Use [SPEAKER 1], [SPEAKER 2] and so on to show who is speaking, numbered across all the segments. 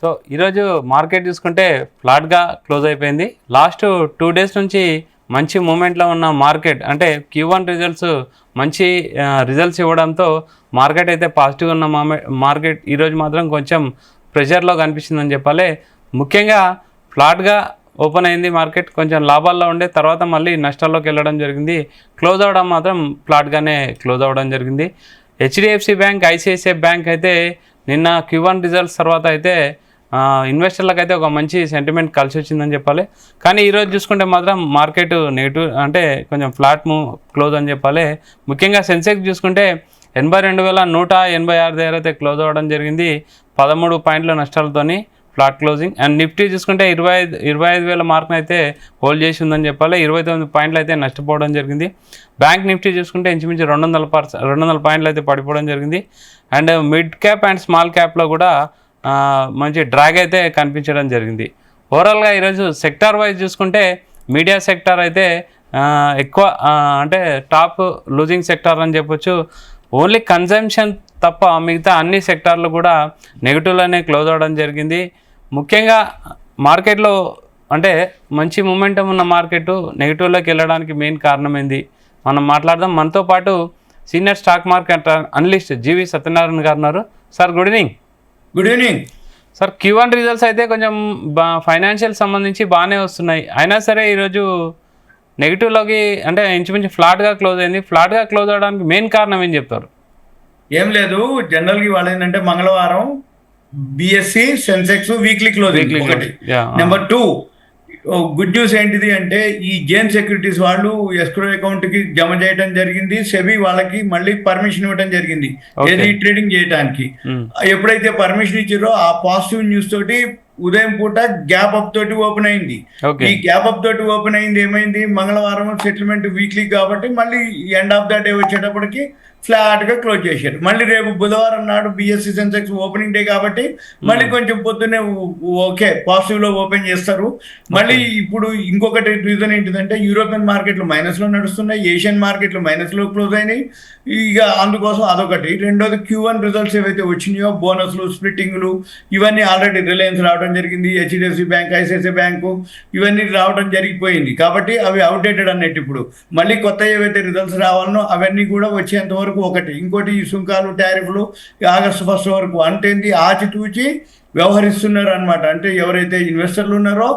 [SPEAKER 1] So ఈరోజు market చూసుకుంటే ఫ్లాట్గా క్లోజ్ అయిపోయింది. లాస్ట్ 2 డేస్ నుంచి మంచి మూమెంట్లో ఉన్న మార్కెట్ అంటే Q1 రిజల్ట్స్ మంచి రిజల్ట్స్ ఇవ్వడంతో మార్కెట్ అయితే పాజిటివ్గా ఉన్న మార్కెట్ ఈరోజు మాత్రం కొంచెం ప్రెషర్లో కనిపిస్తుందని చెప్పాలి. ముఖ్యంగా ఫ్లాట్గా ఓపెన్ అయింది మార్కెట్, కొంచెం లాభాల్లో ఉండే తర్వాత మళ్ళీ నష్టాల్లోకి వెళ్ళడం జరిగింది. క్లోజ్ అవ్వడం మాత్రం ఫ్లాట్గానే క్లోజ్ అవ్వడం జరిగింది. HDFC బ్యాంక్, ICICI బ్యాంక్ అయితే నిన్న Q1 రిజల్ట్స్ తర్వాత అయితే ఇన్వెస్టర్లకు అయితే ఒక మంచి సెంటిమెంట్ కలిసి వచ్చిందని చెప్పాలి. కానీ ఈరోజు చూసుకుంటే మాత్రం మార్కెట్ నెగిటివ్ అంటే కొంచెం ఫ్లాట్ క్లోజ్ అని చెప్పాలి. ముఖ్యంగా సెన్సెక్స్ చూసుకుంటే 82,186 దగ్గర అయితే క్లోజ్ అవ్వడం జరిగింది. 13 పాయింట్ల నష్టాలతోని ఫ్లాట్ క్లోజింగ్. అండ్ నిఫ్టీ చూసుకుంటే 25,000 మార్క్ని అయితే హోల్డ్ చేసి ఉందని చెప్పాలి. 29 పాయింట్లు అయితే నష్టపోవడం జరిగింది. బ్యాంక్ నిఫ్టీ చూసుకుంటే ఇంచుమించు 200 పాయింట్లు అయితే పడిపోవడం జరిగింది. And mid cap and small క్యాప్లో కూడా మంచి డ్రాగ్ అయితే కనిపించడం జరిగింది. ఓవరాల్గా ఈరోజు సెక్టార్ వైజ్ చూసుకుంటే మీడియా సెక్టార్ అయితే ఎక్కువ అంటే టాప్ లూజింగ్ సెక్టార్ అని చెప్పొచ్చు. ఓన్లీ కన్జంప్షన్ తప్ప మిగతా అన్ని సెక్టార్లు కూడా నెగిటివ్లోనే క్లోజ్ అవ్వడం జరిగింది. ముఖ్యంగా మార్కెట్లో అంటే మంచి మూమెంటం ఉన్న మార్కెట్ నెగిటివ్లోకి వెళ్ళడానికి మెయిన్ కారణం ఏంది మనం మాట్లాడదాం. మనతో పాటు సీనియర్ స్టాక్ మార్కెట్ అనలిస్ట్ జీవి సత్యనారాయణ గారు ఉన్నారు. Sir good evening.
[SPEAKER 2] Good evening
[SPEAKER 1] sir. Q1 results అయితే కొంచెం ఫైనాన్షియల్ సంబంధించి బాగానే వస్తున్నాయి, అయినా సరే ఈరోజు నెగిటివ్లోకి అంటే ఇంచుమించు ఫ్లాట్గా క్లోజ్ అయింది. ఫ్లాట్గా క్లోజ్ అవడానికి మెయిన్ కారణం ఏం చెప్తారు?
[SPEAKER 2] ఏం లేదు, జనరల్గా ఇవాళ ఏంటంటే మంగళవారం BSE సెన్సెక్స్ వీక్లీ క్లోజింగ్ ఒకటి. నెంబర్ 2 గుడ్ న్యూస్ ఏంటిది అంటే ఈ జేన్ సెక్యూరిటీస్ వాళ్ళు ఎస్క్రో అకౌంట్ కి జమ చేయడం జరిగింది. సెబీ వాళ్ళకి మళ్ళీ పర్మిషన్ ఇవ్వడం జరిగింది ఏది ట్రేడింగ్ చేయడానికి. ఎప్పుడైతే పర్మిషన్ ఇచ్చారో ఆ పాజిటివ్ న్యూస్ తోటి ఉదయం పూట గ్యాప్ అప్ తోటి ఓపెన్ అయింది. ఈ గ్యాప్ అప్ తోటి ఓపెన్ అయింది ఏమైంది, మంగళవారం సెటిల్మెంట్ వీక్లీ కాబట్టి మళ్ళీ ఎండ్ ఆఫ్ ద డే వచ్చేటప్పటికి ఫ్లాట్ గా క్లోజ్ చేశారు. మళ్ళీ రేపు బుధవారం నాడు BSE సెన్సెక్స్ ఓపెనింగ్ డే కాబట్టి మళ్ళీ కొంచెం పొద్దున్నే ఓకే పాజిటివ్ లో ఓపెన్ చేస్తారు. మళ్ళీ ఇప్పుడు ఇంకొకటి రీజన్ ఏంటిదంటే యూరోపియన్ మార్కెట్లు మైనస్ లో నడుస్తున్నాయి, ఏషియన్ మార్కెట్లు మైనస్ లో క్లోజ్ అయినాయి. ఇక అందుకోసం అదొకటి. రెండోది Q1 రిజల్ట్స్ ఏవైతే వచ్చినాయో బోనస్లు స్ప్లిట్టింగ్లు ఇవన్నీ ఆల్రెడీ రిలయన్స్ రావడం జరిగింది, HDFC బ్యాంక్, ICICI బ్యాంకు ఇవన్నీ రావడం జరిగిపోయింది కాబట్టి అవి అవుట్డేటెడ్ అన్నట్టు. ఇప్పుడు మళ్ళీ కొత్త ఏవైతే రిజల్ట్స్ రావాలనో అవన్నీ కూడా వచ్చేంత వరకు ఒకటి. ఇంకోటి ఈ సుంకాలు టారిఫ్లు ఆగస్టు 1 వరకు అంటే ఆచితూచి వ్యవహరిస్తున్నారు అనమాట. అంటే ఎవరైతే ఇన్వెస్టర్లు ఉన్నారో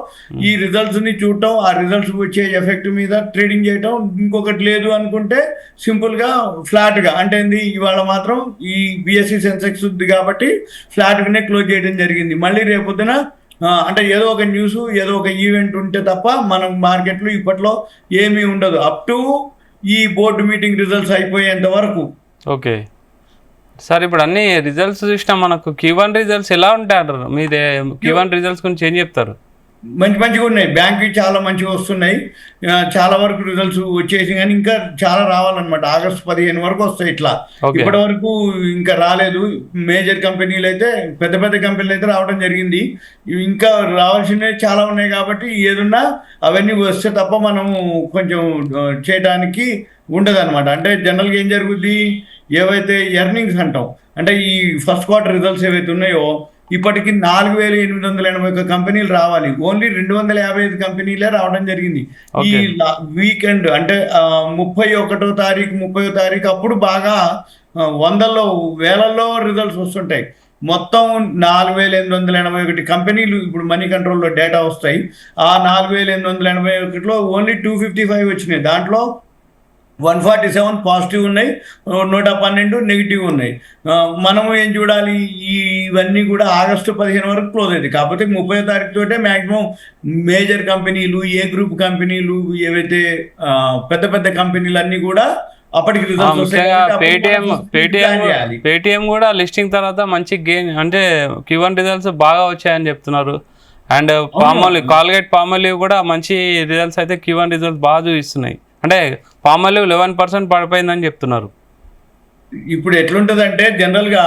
[SPEAKER 2] ఈ రిజల్ట్స్ ని చూడటం, ఆ రిజల్ట్స్ వచ్చే ఎఫెక్ట్ మీద ట్రేడింగ్ చేయటం, ఇంకొకటి లేదు అనుకుంటే సింపుల్ గా ఫ్లాట్ గా అంటే ఇవాళ మాత్రం ఈ BSE సెన్సెక్స్ ఉంది కాబట్టి ఫ్లాట్ గానే క్లోజ్ చేయడం జరిగింది. మళ్ళీ రేపొద్దున అంటే ఏదో ఒక న్యూస్ ఏదో ఒక ఈవెంట్ ఉంటే తప్ప మనం మార్కెట్లో ఇప్పట్లో ఏమీ ఉండదు అప్ టు ఈ బోర్డు మీటింగ్ రిజల్ట్స్ అయిపోయేంత వరకు.
[SPEAKER 1] ఓకే సార్, ఇప్పుడు అన్ని రిజల్ట్స్ చూసినా మనకు Q1 రిజల్ట్స్ ఎలా ఉంటారు? మీదే Q1 రిజల్ట్స్ గురించి ఏం చెప్తారు?
[SPEAKER 2] మంచిగా ఉన్నాయి. బ్యాంక్కి చాలా మంచిగా వస్తున్నాయి, చాలా వరకు రిజల్ట్స్ వచ్చేసి కానీ ఇంకా చాలా రావాలన్నమాట. ఆగస్టు 15 వరకు వస్తాయి. ఇట్లా ఇప్పటి వరకు ఇంకా రాలేదు. మేజర్ కంపెనీలు అయితే పెద్ద కంపెనీలు అయితే రావడం జరిగింది. ఇంకా రావాల్సినవి చాలా ఉన్నాయి కాబట్టి ఏదున్నా అవన్నీ వస్తే తప్ప మనము కొంచెం చేయడానికి ఉండదు అనమాట. అంటే జనరల్గా ఏం జరుగుద్ది, ఏవైతే ఎర్నింగ్స్ అంటాం అంటే ఈ ఫస్ట్ క్వార్టర్ రిజల్ట్స్ ఏవైతే ఉన్నాయో ఇప్పటికి 4,881 కంపెనీలు రావాలి, ఓన్లీ 255 కంపెనీలే రావడం జరిగింది. ఈ వీకెండ్ అంటే 31వ తారీఖు 30వ తారీఖు అప్పుడు బాగా వందల్లో వేలల్లో రిజల్ట్స్ వస్తుంటాయి. మొత్తం 4,881 కంపెనీలు ఇప్పుడు మనీ కంట్రోల్లో డేటా వస్తాయి. ఆ 4,881లో ఓన్లీ 255 వచ్చినాయి. దాంట్లో 147 పాజిటివ్ ఉన్నాయి, 112 నెగిటివ్ ఉన్నాయి. మనము ఏం చూడాలి, ఇవన్నీ కూడా ఆగస్టు 15 వరకు క్లోజ్ అవుతాయి. కాకపోతే 30వ తారీఖు తోటే మ్యాక్సిమం మేజర్ కంపెనీలు, ఏ గ్రూప్ కంపెనీలు, ఏవైతే పెద్ద కంపెనీలు అన్నీ కూడా అప్పటికి రిజల్ట్స్
[SPEAKER 1] పేటిఎం కూడా లిస్టింగ్ తర్వాత మంచి గెయిన్ అంటే Q1 రిజల్ట్స్ బాగా వచ్చాయని చెప్తున్నారు. అండ్ కాల్గేట్ పామోలివ్ కూడా మంచి రిజల్ట్స్ అయితే Q1 రిజల్ట్స్ బాగా చూపిస్తున్నాయి. అంటే పామోలివ్ 11% పడిపోయిందని చెప్తున్నారు.
[SPEAKER 2] ఇప్పుడు ఎట్లుంటుందంటే జనరల్గా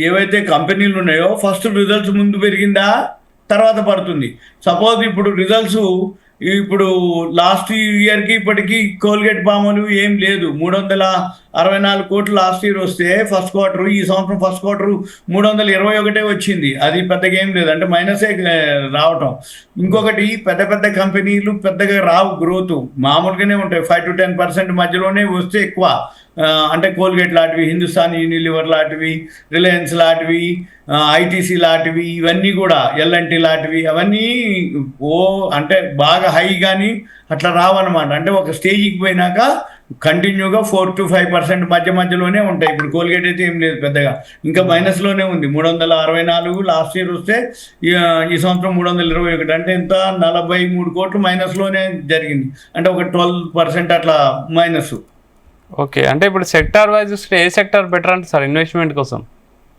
[SPEAKER 2] ఏవైతే కంపెనీలు ఉన్నాయో ఫస్ట్ రిజల్ట్స్ ముందు పెరిగిందా తర్వాత పడుతుంది. సపోజ్ ఇప్పుడు రిజల్ట్స్ ఇప్పుడు లాస్ట్ ఇయర్కి ఇప్పటికీ కోల్గేట్ పామోలివ్ ఏం లేదు, 64 కోట్లు లాస్ట్ ఇయర్ వస్తే ఫస్ట్ క్వార్టర్, ఈ సంవత్సరం ఫస్ట్ క్వార్టర్ 321 వచ్చింది. అది పెద్దగా ఏం లేదు, అంటే మైనసే రావటం. ఇంకొకటి పెద్ద పెద్ద కంపెనీలు పెద్దగా రావు, గ్రోత్ మామూలుగానే ఉంటాయి, 5 to 10% మధ్యలోనే వస్తే ఎక్కువ. అంటే కోల్గేట్ లాంటివి, హిందుస్థాన్ యూనిలివర్ లాంటివి, రిలయన్స్ లాంటివి, ఐటీసీ లాంటివి, ఇవన్నీ కూడా ఎల్ఎన్టీ లాంటివి, అవన్నీ అంటే బాగా హై కానీ అట్లా రావన్నమాట. అంటే ఒక స్టేజ్కి పోయినాక కంటిన్యూగా 4 to 5% మధ్యలోనే ఉంటాయి. ఇప్పుడు కోల్గేట్ అయితే ఏం లేదు పెద్దగా, ఇంకా మైనస్లోనే ఉంది. 364 లాస్ట్ ఇయర్ వస్తే ఈ సంవత్సరం 321, అంటే ఇంత 43 కోట్లు మైనస్లోనే జరిగింది, అంటే ఒక 12% అట్లా మైనస్.
[SPEAKER 1] ఓకే, అంటే ఇప్పుడు సెక్టార్ వైజ్ చూస్తే ఏ సెక్టార్ బెటర్ అంటే సార్ ఇన్వెస్ట్మెంట్ కోసం?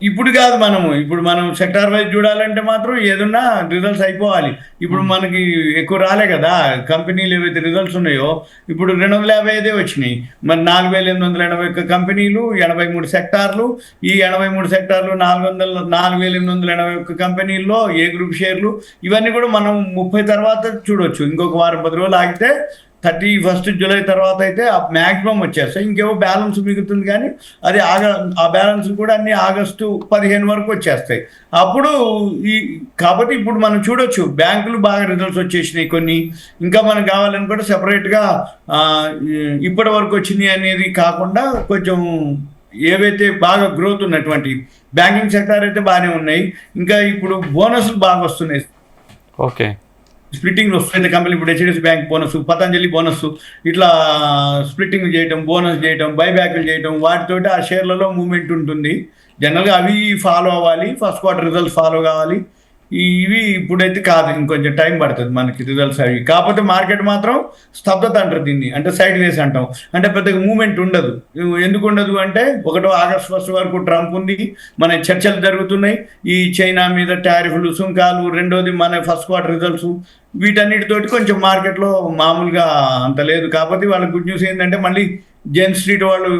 [SPEAKER 2] ఇప్పుడు కాదు, ఇప్పుడు మనం సెక్టార్ వైజ్ చూడాలంటే మాత్రం ఏదన్నా రిజల్ట్స్ అయిపోవాలి. ఇప్పుడు మనకి ఎక్కువ రాలే కదా కంపెనీలు, ఏవైతే రిజల్ట్స్ ఉన్నాయో ఇప్పుడు 255 వచ్చినాయి. మరి 4881 కంపెనీలు, 83 సెక్టార్లు. ఈ 83 సెక్టార్లు 4881 కంపెనీల్లో ఏ గ్రూప్ షేర్లు, ఇవన్నీ కూడా మనం 30 తర్వాత చూడొచ్చు. ఇంకొక వారం 10 రోజులు ఆగితే 31 జూలై తర్వాత అయితే మ్యాక్సిమం వచ్చేస్తాయి. ఇంకేవో బ్యాలెన్స్ మిగులుతుంది, కానీ అది ఆ బ్యాలెన్స్ కూడా అన్ని ఆగస్టు 15 వరకు వచ్చేస్తాయి. అప్పుడు కాబట్టి ఇప్పుడు మనం చూడొచ్చు, బ్యాంకులు బాగా రిజల్ట్స్ వచ్చేసినాయి కొన్ని. ఇంకా మనకు కావాలని కూడా సెపరేట్గా ఇప్పటి వరకు వచ్చినాయి అనేది కాకుండా కొంచెం ఏవైతే బాగా గ్రోత్ ఉన్నటువంటి బ్యాంకింగ్ సెక్టార్ అయితే బాగానే ఉన్నాయి. ఇంకా ఇప్పుడు బోనస్లు బాగా వస్తున్నాయి.
[SPEAKER 1] ఓకే,
[SPEAKER 2] స్ప్లిట్టింగ్ వస్తుంది కంపెనీ. ఇప్పుడు HDFC bank bonus, Patanjali bonus, ఇట్లా స్ప్లిట్టింగ్ చేయటం, బోనస్ చేయటం, బైబ్యాక్లు చేయటం, వాటితోటి ఆ షేర్లలో మూవ్మెంట్ ఉంటుంది. జనరల్గా అవి ఫాలో అవ్వాలి, ఫస్ట్ క్వార్టర్ రిజల్ట్స్ ఫాలో కావాలి. ఇవి ఇప్పుడైతే కాదు, ఇంకొంచెం టైం పడుతుంది మనకి రిజల్ట్స్ అవి. కాకపోతే మార్కెట్ మాత్రం స్తబ్దత అంటారు దీన్ని, అంటే సైడ్ వేస్ అంటాం. అంటే పెద్దగా మూవ్మెంట్ ఉండదు. ఎందుకు ఉండదు అంటే, 1 ఆగస్టు 1 వరకు ట్రంప్ ఉంది, మన చర్చలు జరుగుతున్నాయి ఈ చైనా మీద టారిఫ్లు, సుంకాలు. రెండోది మన ఫస్ట్ క్వార్టర్ రిజల్ట్స్, వీటన్నిటితోటి కొంచెం మార్కెట్లో మామూలుగా అంత లేదు. కాకపోతే వాళ్ళ గుడ్ న్యూస్ ఏంటంటే, మళ్ళీ జేమ్స్ స్ట్రీట్ వాళ్ళు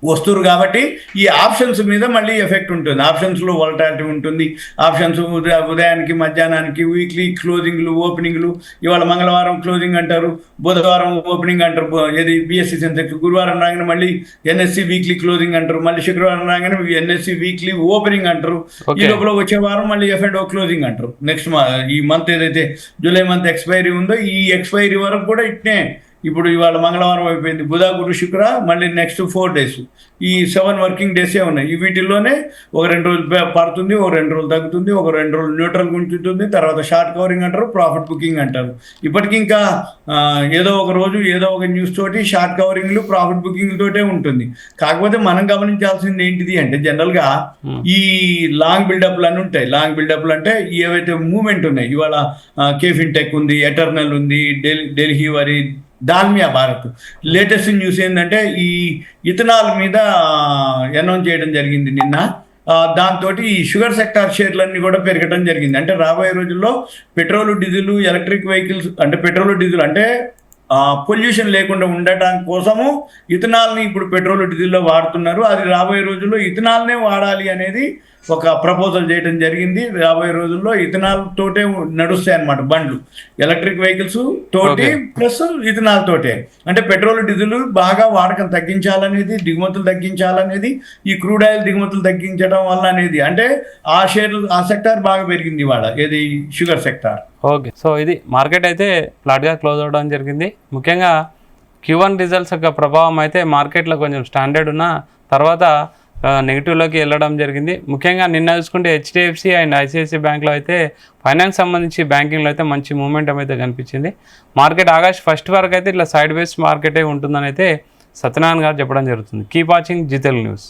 [SPEAKER 2] వస్తురు కాబట్టి ఈ ఆప్షన్స్ మీద మళ్ళీ ఎఫెక్ట్ ఉంటుంది. ఆప్షన్స్లో వాలటాలిటీ ఉంటుంది. ఆప్షన్స్ ఉదయానికి, మధ్యాహ్నానికి, వీక్లీ క్లోజింగ్లు, ఓపెనింగ్లు. ఇవాళ మంగళవారం క్లోజింగ్ అంటారు, బుధవారం ఓపెనింగ్ అంటారు. ఏది బిఎస్సి సెన్సెక్స్. గురువారం రాగానే మళ్ళీ ఎన్ఎస్సి వీక్లీ క్లోజింగ్ అంటారు. మళ్ళీ శుక్రవారం రాగానే ఎన్ఎస్సి వీక్లీ ఓపెనింగ్ అంటారు. ఈ లోపల వచ్చే వారం మళ్ళీ ఎఫ్ఎండ్ఓ క్లోజింగ్ అంటారు. నెక్స్ట్ ఈ మంత్ ఏదైతే జూలై మంత్ ఎక్స్పైరీ ఉందో, ఈ ఎక్స్పైరీ వరకు కూడా ఇట్నే. ఇప్పుడు ఇవాళ మంగళవారం అయిపోయింది, బుధ, గురు, శుక్ర, మళ్ళీ నెక్స్ట్ 4 days. ఈ 7 వర్కింగ్ డేసే ఉన్నాయి. ఈ వీటిల్లోనే ఒక 2 రోజులు పడుతుంది, ఒక 2 రోజులు తగ్గుతుంది, ఒక 2 రోజులు న్యూట్రల్ ఉంచుతుంది, తర్వాత షార్ట్ కవరింగ్ అంటారు, ప్రాఫిట్ బుకింగ్ అంటారు. ఇప్పటికీ ఇంకా ఏదో ఒక రోజు ఏదో ఒక న్యూస్ తోటి షార్ట్ కవరింగ్లు, ప్రాఫిట్ బుకింగ్ తోటే ఉంటుంది. కాకపోతే మనం గమనించాల్సింది ఏంటిది అంటే, జనరల్గా ఈ లాంగ్ బిల్డప్లు అని ఉంటాయి. లాంగ్ బిల్డప్లు అంటే ఏవైతే మూవ్మెంట్ ఉన్నాయి, ఇవాళ కేఫిన్ టెక్ ఉంది, ఎటర్నల్ ఉంది, ఢిల్లీ వరి, దాల్మియా భారత్. లేటెస్ట్ న్యూస్ ఏంటంటే, ఈ ఇథనాల్ మీద అనౌన్స్ చేయడం జరిగింది నిన్న. దాంతో ఈ షుగర్ సెక్టార్ షేర్లన్నీ కూడా పెరగడం జరిగింది. అంటే రాబోయే రోజుల్లో పెట్రోల్, డీజిల్, ఎలక్ట్రిక్ వెహికల్స్, అంటే పెట్రోల్, డీజిల్ అంటే పొల్యూషన్ లేకుండా ఉండటానికి కోసము ఇథనాల్ని ఇప్పుడు పెట్రోల్, డీజిల్లో వాడుతున్నారు. అది రాబోయే రోజుల్లో ఇథనాల్నే వాడాలి అనేది ఒక ప్రపోజల్ చేయడం జరిగింది. రాబోయే రోజుల్లో ఇథనాల్ తోటే నడుస్తాయి అన్నమాట బండ్లు, ఎలక్ట్రిక్ వెహికల్స్ తోటి ప్లస్ ఇథనాల్ తోటే. అంటే పెట్రోల్, డీజిల్ బాగా వాడకం తగ్గించాలనేది, దిగుమతులు తగ్గించాలనేది, ఈ క్రూడ్ ఆయిల్ దిగుమతులు తగ్గించడం వల్ల అనేది. అంటే ఆ సెక్టార్ బాగా పెరిగింది ఇవాళ, ఏది షుగర్ సెక్టార్.
[SPEAKER 1] ఓకే, సో ఇది మార్కెట్ అయితే ఫ్లాట్గా క్లోజ్ అవ్వడం జరిగింది. ముఖ్యంగా Q1 రిజల్ట్స్ యొక్క ప్రభావం అయితే మార్కెట్లో కొంచెం స్టాండర్డ్ ఉన్న తర్వాత నెగిటివ్లోకి వెళ్ళడం జరిగింది. ముఖ్యంగా నిన్న చూసుకుంటే హెచ్డిఎఫ్సి అండ్ ఐసిఐసిఐ బ్యాంక్లో అయితే ఫైనాన్స్ సంబంధించి బ్యాంకింగ్లో అయితే మంచి మూమెంటం అయితే కనిపించింది. మార్కెట్ ఆగస్ట్ 1 వరకు అయితే ఇట్లా సైడ్ వేస్ మార్కెటే ఉంటుందని అయితే సత్యనారాయణ గారు చెప్పడం జరుగుతుంది. Keep watching Zee Telugu news.